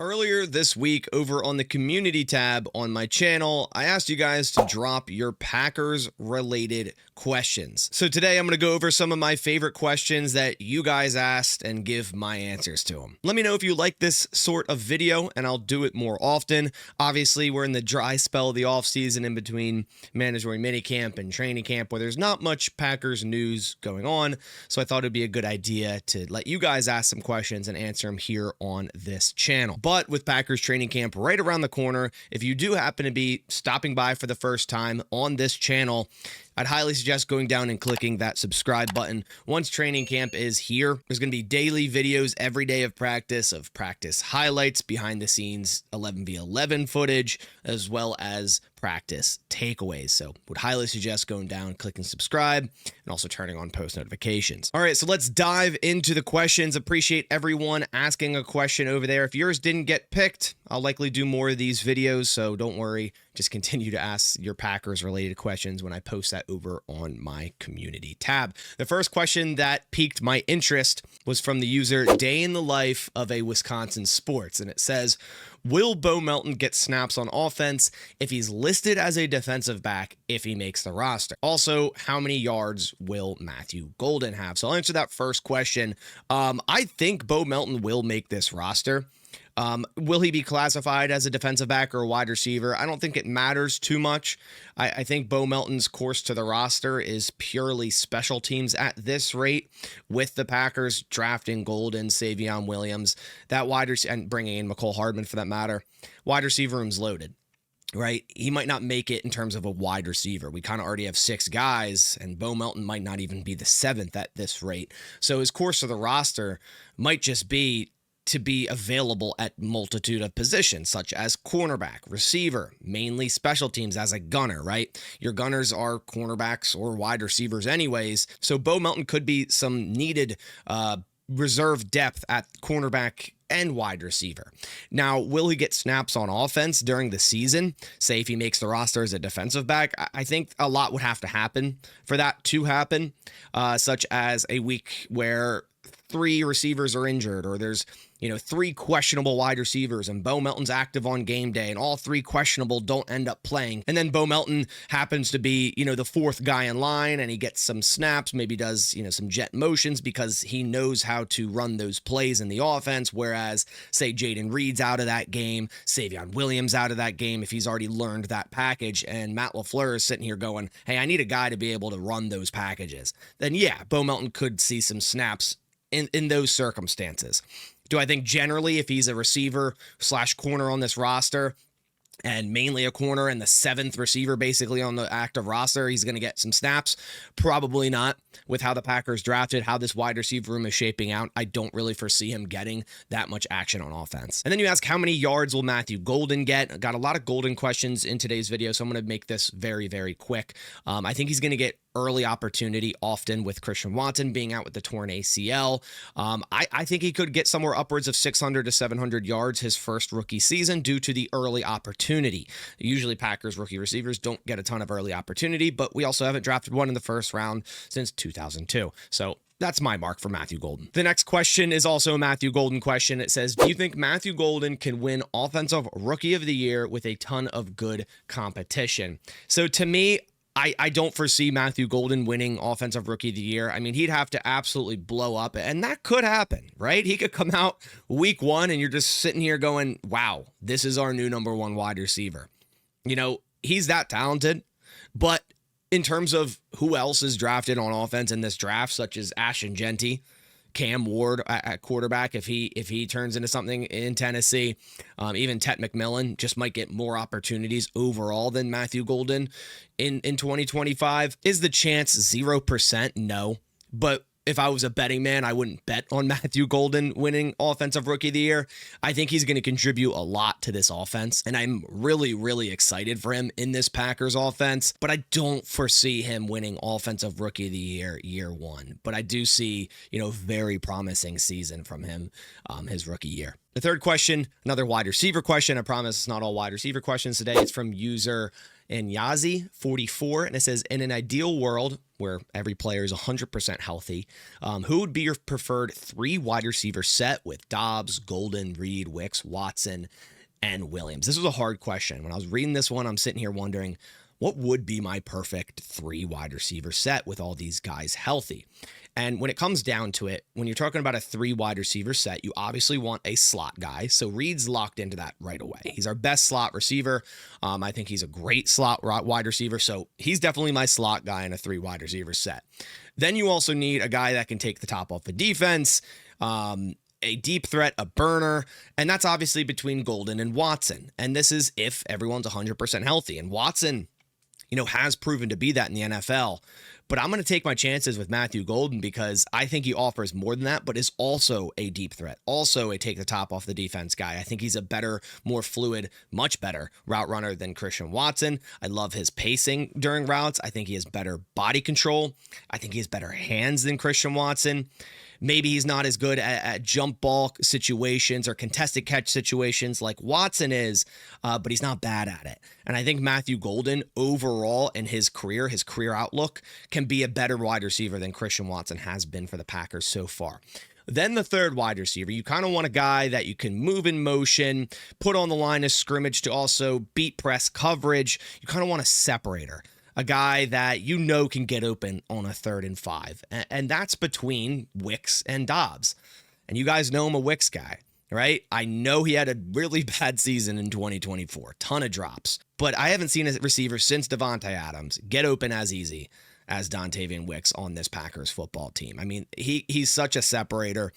Earlier this week, over on the community tab on my channel, I asked you guys to drop your Packers related questions. So today I'm going to go over some of my favorite questions that you guys asked and give my answers to them. Let me know if you like this sort of video and I'll do it more often. Obviously, we're in the dry spell of the offseason in between mandatory minicamp and training camp where there's not much Packers news going on. So I thought it'd be a good idea to let you guys ask some questions and answer them here on this channel. But with Packers training camp right around the corner, if you do happen to be stopping by for the first time on this channel, I'd highly suggest going down and clicking that subscribe button. Once training camp is here, there's going to be daily videos every day of practice highlights, behind the scenes 11v11 footage, as well as practice takeaways. So would highly suggest going down, clicking subscribe, and also turning on post notifications. All right, so let's dive into the questions. Appreciate everyone asking a question over there. If yours didn't get picked, I'll likely do more of these videos, so don't worry. Just continue to ask your Packers related questions when I post that over on my community tab. The first question that piqued my interest was from the user Day in the Life of a Wisconsin Sports, and it says, will Bo Melton get snaps on offense if he's listed as a defensive back if he makes the roster? Also, how many yards will Matthew Golden have? So I'll answer that first question. I think Bo Melton will make this roster. Will he be classified as a defensive back or a wide receiver? I don't think it matters too much. I think Bo Melton's course to the roster is purely special teams at this rate, with the Packers drafting Golden, Savion Williams, that wide receiver, and bringing in McCole Hardman for that matter. Wide receiver room's loaded. Right? He might not make it in terms of a wide receiver. We kind of already have 6 guys, and Bo Melton might not even be the 7th at this rate. So his course to the roster might just be to be available at multitude of positions, such as cornerback, receiver, mainly special teams as a gunner, right? Your gunners are cornerbacks or wide receivers anyways. So Bo Melton could be some needed reserve depth at cornerback and wide receiver. Now, will he get snaps on offense during the season? Say if he makes the roster as a defensive back, I think a lot would have to happen for that to happen, such as a week where 3 receivers are injured, or there's 3 questionable wide receivers and Bo Melton's active on game day and all 3 questionable don't end up playing. And then Bo Melton happens to be, the 4th guy in line and he gets some snaps, maybe does, some jet motions because he knows how to run those plays in the offense. Whereas say Jaden Reed's out of that game, Savion Williams out of that game, if he's already learned that package, and Matt LaFleur is sitting here going, hey, I need a guy to be able to run those packages. Then yeah, Bo Melton could see some snaps in those circumstances. Do I think generally if he's a receiver / corner on this roster, and mainly a corner and the 7th receiver basically on the active roster, he's going to get some snaps? Probably not. With how the Packers drafted, how this wide receiver room is shaping out, I don't really foresee him getting that much action on offense. And then you ask, how many yards will Matthew Golden get? I got a lot of Golden questions in today's video, so I'm going to make this very, very quick. I think he's going to get early opportunity often with Christian Watson being out with the torn ACL. I think he could get somewhere upwards of 600 to 700 yards his first rookie season due to the early opportunity. Usually Packers rookie receivers don't get a ton of early opportunity, but we also haven't drafted one in the first round since 2002. So that's my mark for Matthew Golden. The next question is also a Matthew Golden question. It says, do you think Matthew Golden can win Offensive Rookie of the Year with a ton of good competition? So to me, I don't foresee Matthew Golden winning Offensive Rookie of the Year. I mean, he'd have to absolutely blow up, and that could happen, right? He could come out week 1 and you're just sitting here going, wow, this is our new number 1 wide receiver. He's that talented, but in terms of who else is drafted on offense in this draft, such as Ashton Genty, Cam Ward at quarterback, if he turns into something in Tennessee, even Tet McMillan just might get more opportunities overall than Matthew Golden in 2025. Is the chance 0%? No. But if I was a betting man, I wouldn't bet on Matthew Golden winning Offensive Rookie of the Year. I think he's going to contribute a lot to this offense, and I'm really, really excited for him in this Packers offense, but I don't foresee him winning Offensive Rookie of the year 1. But I do see, very promising season from him, his rookie year. The third question, another wide receiver question. I promise it's not all wide receiver questions today. It's from user Nyazi44, and it says, in an ideal world, where every player is 100% healthy, who would be your preferred 3 wide receiver set with Dobbs, Golden, Reed, Wicks, Watson, and Williams? This was a hard question. When I was reading this one, I'm sitting here wondering, what would be my perfect 3 wide receiver set with all these guys healthy? And when it comes down to it, when you're talking about a 3 wide receiver set, you obviously want a slot guy. So Reed's locked into that right away. He's our best slot receiver. I think he's a great slot wide receiver. So he's definitely my slot guy in a 3 wide receiver set. Then you also need a guy that can take the top off the defense, a deep threat, a burner, and that's obviously between Golden and Watson. And this is if everyone's 100% healthy. And Watson, has proven to be that in the NFL. But I'm going to take my chances with Matthew Golden because I think he offers more than that, but is also a deep threat, also a take the top off the defense guy. I think he's a better, more fluid, much better route runner than Christian Watson. I love his pacing during routes. I think he has better body control. I think he has better hands than Christian Watson. Maybe he's not as good at jump ball situations or contested catch situations like Watson is, but he's not bad at it. And I think Matthew Golden overall in his career outlook can be a better wide receiver than Christian Watson has been for the Packers so far. Then the third wide receiver, you kind of want a guy that you can move in motion, put on the line of scrimmage to also beat press coverage. You kind of want a separator. A guy that can get open on a 3rd and 5. And that's between Wicks and Dobbs. And you guys know I'm a Wicks guy, right? I know he had a really bad season in 2024. Ton of drops. But I haven't seen a receiver since Devontae Adams get open as easy as Dontavian Wicks on this Packers football team. I mean, he's such a separator.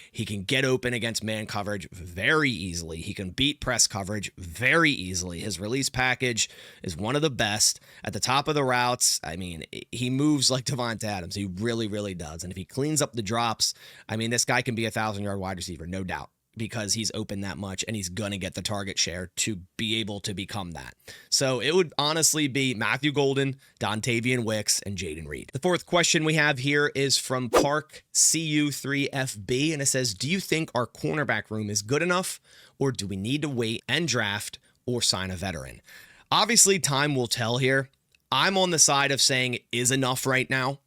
He can get open against man coverage very easily. He can beat press coverage very easily. His release package is one of the best at the top of the routes. I mean, he moves like Devontae Adams. He really, really does. And if he cleans up the drops, I mean, this guy can be a 1,000-yard wide receiver, no doubt, because he's open that much and he's going to get the target share to be able to become that. So it would honestly be Matthew Golden, Dontavian Wicks, and Jaden Reed. The fourth question we have here is from Park CU3FB, and it says, do you think our cornerback room is good enough, or do we need to wait and draft or sign a veteran? Obviously, time will tell here. I'm on the side of saying it is enough right now,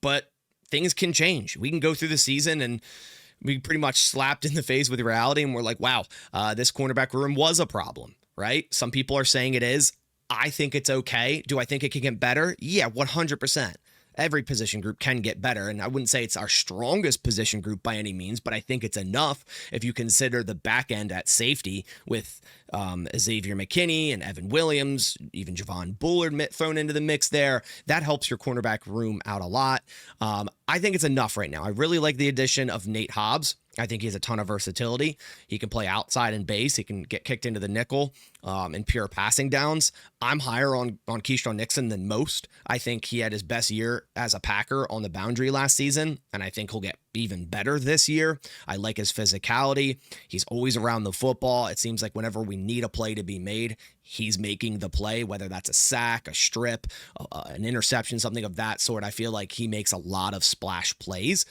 but things can change. We can go through the season and we pretty much slapped in the face with reality, and we're like, wow, this cornerback room was a problem, right? Some people are saying it is. I think it's okay. Do I think it can get better? Yeah, 100%. Every position group can get better, and I wouldn't say it's our strongest position group by any means, but I think it's enough if you consider the back end at safety with Xavier McKinney and Evan Williams, even Javon Bullard thrown into the mix there. That helps your cornerback room out a lot. I think it's enough right now. I really like the addition of Nate Hobbs. I think he has a ton of versatility. He can play outside and base. He can get kicked into the nickel in pure passing downs. I'm higher on Keyshawn Nixon than most. I think he had his best year as a Packer on the boundary last season, and I think he'll get even better this year. I like his physicality. He's always around the football. It seems like whenever we need a play to be made, he's making the play, whether that's a sack, a strip, an interception, something of that sort. I feel like he makes a lot of splash plays.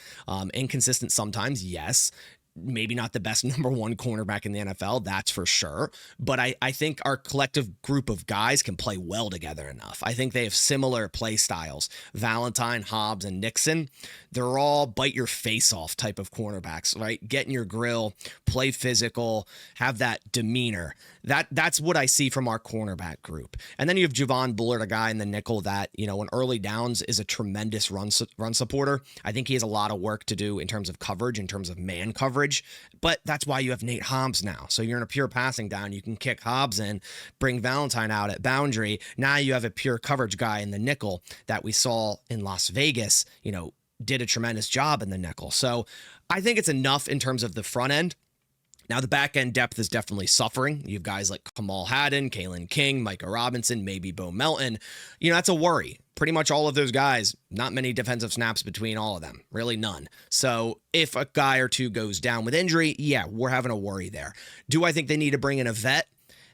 Inconsistent sometimes, yes. Maybe not the best number 1 cornerback in the NFL, that's for sure. But I think our collective group of guys can play well together enough. I think they have similar play styles. Valentine, Hobbs, and Nixon, they're all bite your face off type of cornerbacks, right? Get in your grill, play physical, have that demeanor. That's what I see from our cornerback group. And then you have Javon Bullard, a guy in the nickel that, in early downs is a tremendous run supporter. I think he has a lot of work to do in terms of coverage, in terms of man coverage, but that's why you have Nate Hobbs now. So you're in a pure passing down. You can kick Hobbs in, bring Valentine out at boundary. Now you have a pure coverage guy in the nickel that we saw in Las Vegas, did a tremendous job in the nickel. So I think it's enough in terms of the front end. Now, the back end depth is definitely suffering. You have guys like Kamal Haddon, Kalen King, Micah Robinson, maybe Bo Melton. That's a worry. Pretty much all of those guys, not many defensive snaps between all of them, really none. So if a guy or two goes down with injury, yeah, we're having a worry there. Do I think they need to bring in a vet?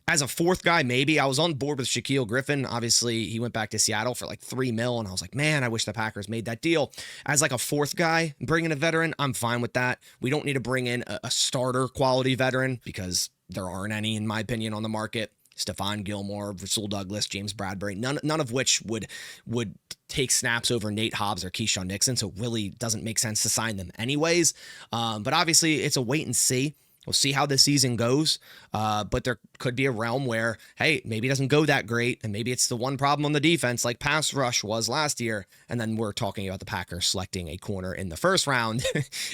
As a fourth guy, maybe. I was on board with Shaquille Griffin. Obviously, he went back to Seattle for like $3 million, and I was like, man, I wish the Packers made that deal. As like a fourth guy, bringing a veteran, I'm fine with that. We don't need to bring in a starter quality veteran because there aren't any, in my opinion, on the market. Stephon Gilmore, Rasul Douglas, James Bradbury, none of which would take snaps over Nate Hobbs or Keyshawn Nixon, so really doesn't make sense to sign them anyways. But obviously, it's a wait and see. We'll see how the season goes, but there could be a realm where, hey, maybe it doesn't go that great, and maybe it's the one problem on the defense like pass rush was last year, and then we're talking about the Packers selecting a corner in the first round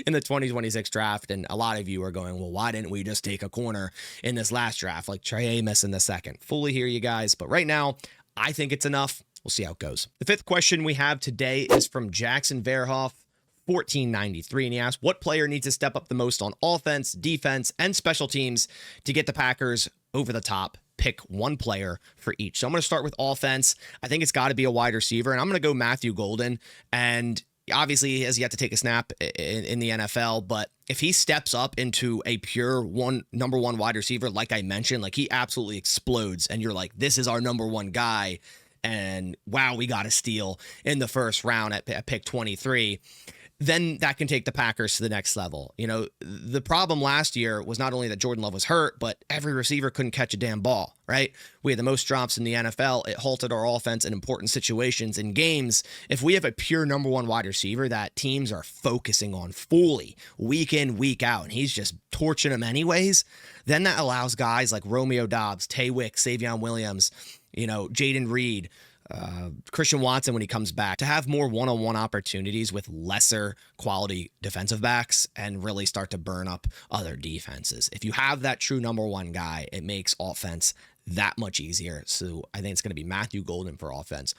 in the 2026 draft, and a lot of you are going, well, why didn't we just take a corner in this last draft, like Trey Amos in the second? Fully hear you guys, but right now, I think it's enough. We'll see how it goes. The fifth question we have today is from Jackson Verhoff, 1493, and he asked, what player needs to step up the most on offense, defense, and special teams to get the Packers over the top? Pick one player for each. So I'm going to start with offense. I think it's got to be a wide receiver, and I'm going to go Matthew Golden. And obviously, he has yet to take a snap in the NFL, but if he steps up into a pure number one wide receiver, like I mentioned, like he absolutely explodes, and you're like, this is our number one guy. And wow, we got a steal in the first round at pick 23. Then that can take the Packers to the next level. You know, the problem last year was not only that Jordan Love was hurt, but every receiver couldn't catch a damn ball, right? We had the most drops in the NFL. It halted our offense in important situations in games. If we have a pure number one wide receiver that teams are focusing on fully week in, week out, and he's just torching them anyways, then that allows guys like Romeo Doubs, Tay Wick, Savion Williams, you know, Jaden Reed, Christian Watson when he comes back, to have more one-on-one opportunities with lesser quality defensive backs and really start to burn up other defenses. If you have that true number one guy, it makes offense that much easier. So I think it's going to be Matthew Golden for offense.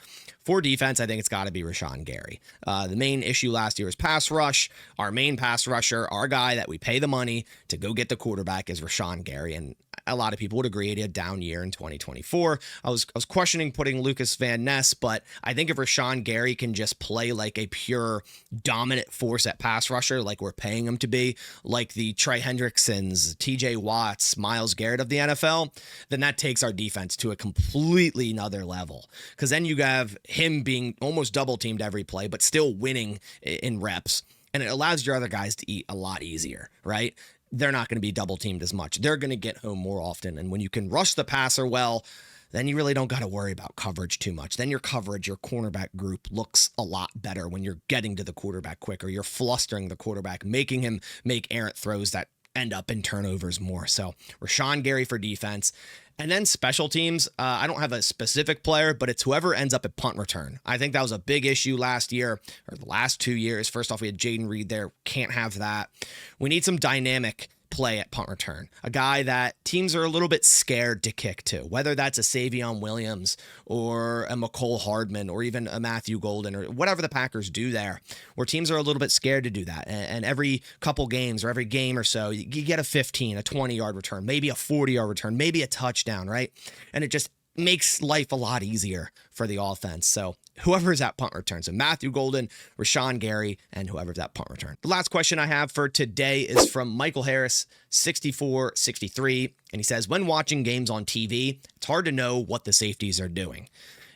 For defense, I think it's got to be Rashawn Gary. The main issue last year was pass rush. Our main pass rusher, our guy that we pay the money to go get the quarterback, is Rashawn Gary. And a lot of people would agree he had a down year in 2024. I was questioning putting Lucas Van Ness, but I think if Rashawn Gary can just play like a pure dominant force at pass rusher, like we're paying him to be, like the Trey Hendricksons, TJ Watts, Myles Garrett of the NFL, then that takes our defense to a completely another level. Because then you have him being almost double teamed every play, but still winning in reps. And it allows your other guys to eat a lot easier, right? They're not going to be double teamed as much. They're going to get home more often. And when you can rush the passer well, then you really don't got to worry about coverage too much. Then your coverage, your cornerback group looks a lot better when you're getting to the quarterback quicker. You're flustering the quarterback, making him make errant throws that end up in turnovers more. So Rashawn Gary for defense. And then special teams, I don't have a specific player, but it's whoever ends up at punt return. I think that was a big issue last year, or the last 2 years. First off, we had Jaden Reed there. Can't have that. We need some dynamic play at punt return. A guy that teams are a little bit scared to kick to, whether that's a Savion Williams or a McCole Hardman or even a Matthew Golden or whatever the Packers do there, where teams are a little bit scared to do that. And every couple games or every game or so, you get a 15, a 20-yard return, maybe a 40-yard return, maybe a touchdown, right? And it just makes life a lot easier for the offense. So whoever's at punt return. So Matthew Golden, Rashawn Gary, and whoever's at punt return. The last question I have for today is from Michael Harris, 6463. And he says, when watching games on TV, it's hard to know what the safeties are doing.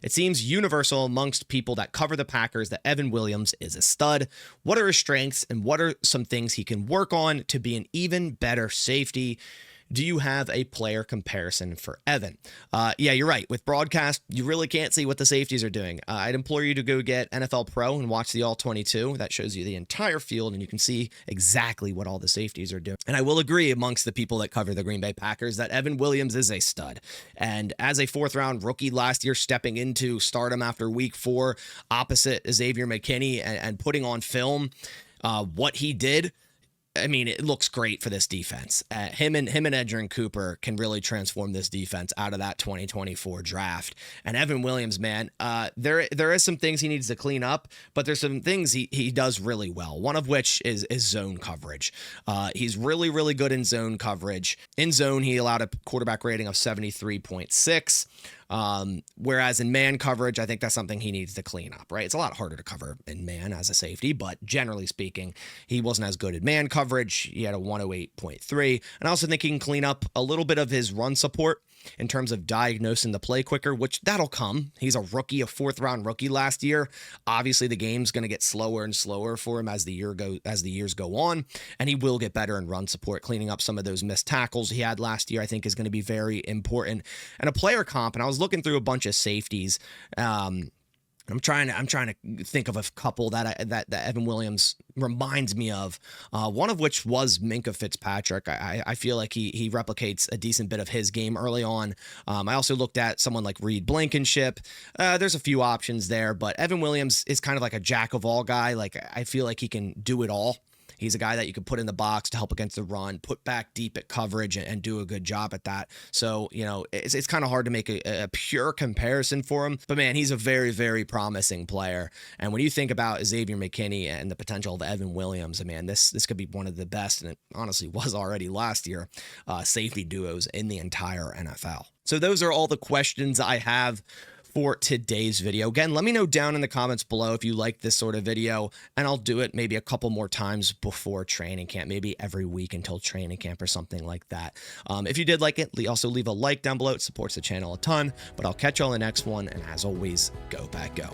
It seems universal amongst people that cover the Packers that Evan Williams is a stud. What are his strengths and what are some things he can work on to be an even better safety? Do you have a player comparison for Evan? Yeah, you're right. With broadcast, you really can't see what the safeties are doing. I'd implore you to go get NFL Pro and watch the All-22. That shows you the entire field, and you can see exactly what all the safeties are doing. And I will agree amongst the people that cover the Green Bay Packers that Evan Williams is a stud. And as a fourth-round rookie last year, stepping into stardom after week 4 opposite Xavier McKinney and putting on film what he did, I mean, it looks great for this defense. Him and Edgerrin Cooper can really transform this defense out of that 2024 draft. And Evan Williams, man, there is some things he needs to clean up, but there's some things he does really well. One of which is zone coverage. He's really, really good in zone coverage. In zone, he allowed a quarterback rating of 73.6. Whereas in man coverage, I think that's something he needs to clean up, right? It's a lot harder to cover in man as a safety, but generally speaking, he wasn't as good at man coverage. He had a 108.3. And I also think he can clean up a little bit of his run support in terms of diagnosing the play quicker, which that'll come. He's a rookie, a 4th-round rookie last year. Obviously, the game's going to get slower and slower for him as the years go on, and he will get better in run support. Cleaning up some of those missed tackles he had last year, I think, is going to be very important. And a player comp, and I was looking through a bunch of safeties. I'm trying to think of a couple that Evan Williams reminds me of. One of which was Minkah Fitzpatrick. I feel like he replicates a decent bit of his game early on. I also looked at someone like Reed Blankenship. There's a few options there, but Evan Williams is kind of like a jack of all guy. Like, I feel like he can do it all. He's a guy that you can put in the box to help against the run, put back deep at coverage, and do a good job at that. So, it's kind of hard to make a pure comparison for him. But, man, he's a very, very promising player. And when you think about Xavier McKinney and the potential of Evan Williams, man, this could be one of the best, and it honestly was already last year, safety duos in the entire NFL. So those are all the questions I have for today's video. Again, let me know down in the comments below if you like this sort of video, and I'll do it maybe a couple more times before training camp, maybe every week until training camp or something like that. If you did like it, also leave a like down below. It supports the channel a ton, but I'll catch you on the next one, and as always, go Pack Go.